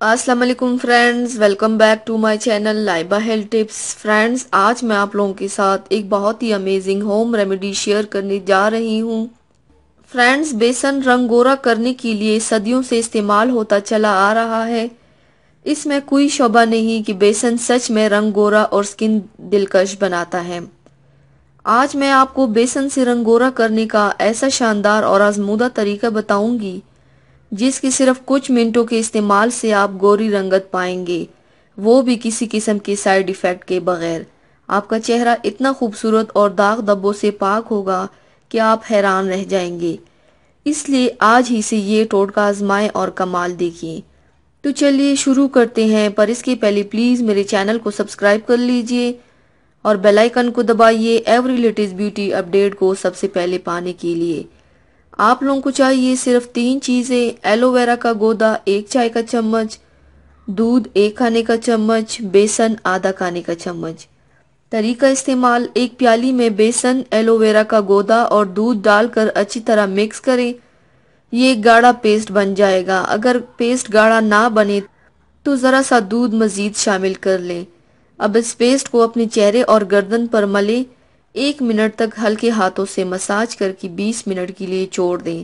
السلام علیکم friends, welcome back to my channel Laiba health tips. Friends, آج میں آپ لوگوں کے ساتھ ایک بہت ہی امیزنگ ہوم ریمیڈی شیئر کرنے جا رہی ہوں۔ فرینڈز، بیسن رنگ گورا کرنے کے لیے صدیوں سے استعمال ہوتا چلا آ رہا ہے۔ اس میں کوئی شبہ نہیں کہ بیسن سچ میں رنگ گورا اور سکن دلکش بناتا ہے۔ آج میں آپ کو بیسن سے رنگ گورا کرنے کا ایسا شاندار اور آزمودہ طریقہ بتاؤں گی جس کی صرف کچھ منٹوں کے استعمال سے آپ گوری رنگت پائیں گے، وہ بھی کسی قسم کے سائیڈ ایفیکٹ کے بغیر۔ آپ کا چہرہ اتنا خوبصورت اور داغ دھبوں سے پاک ہوگا کہ آپ حیران رہ جائیں گے۔ اس لیے آج ہی سے یہ ٹوٹکا آزمائیں اور کمال دیکھیں۔ تو چلیے شروع کرتے ہیں، پر اس کے پہلے پلیز میرے چینل کو سبسکرائب کر لیجئے اور بیل آئیکن کو دبائیے ایوری لیٹسٹ بیوٹی اپڈیٹ کو سب سے پہلے پانے کے لیے۔ آپ لوگوں کو چاہیے صرف 3 چیزیں: ایلو ویرا کا گودا 1 چائے کا چمچ، دودھ 1 کھانے کا چمچ، بیسن آدھا کھانے کا چمچ۔ طریقہ استعمال: ایک پیالی میں بیسن، ایلو ویرا کا گودا اور دودھ ڈال کر اچھی طرح مکس کریں۔ یہ ایک گاڑھا پیسٹ بن جائے گا۔ اگر پیسٹ گاڑھا نہ بنے تو ذرا سا دودھ مزید شامل کر لیں۔ اب اس پیسٹ کو اپنے چہرے اور گردن پر ملیں۔ 1 منٹ تک ہلکے ہاتھوں سے مساج کر کے 20 منٹ کے لیے چھوڑ دیں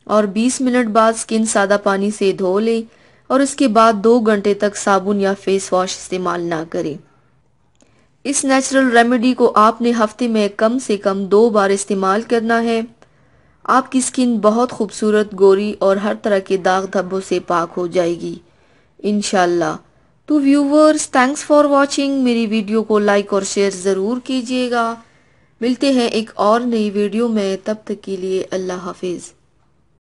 اور 20 منٹ بعد سکن سادہ پانی سے دھو لیں اور اس کے بعد 2 گھنٹے تک صابن یا فیس واش استعمال نہ کریں۔ اس نیچرل ریمیڈی کو آپ نے ہفتے میں کم سے کم 2 بار استعمال کرنا ہے۔ آپ کی سکن بہت خوبصورت، گوری اور ہر طرح کے داغ دھبوں سے پاک ہو جائے گی انشاءاللہ۔ تو ویورز، تھینکس فار واچنگ۔ میری ویڈیو کو لائک اور شیئر ضرور کیجیے گا۔ ملتے ہیں ایک اور نئی ویڈیو میں، تب تک کے لیے اللہ حافظ۔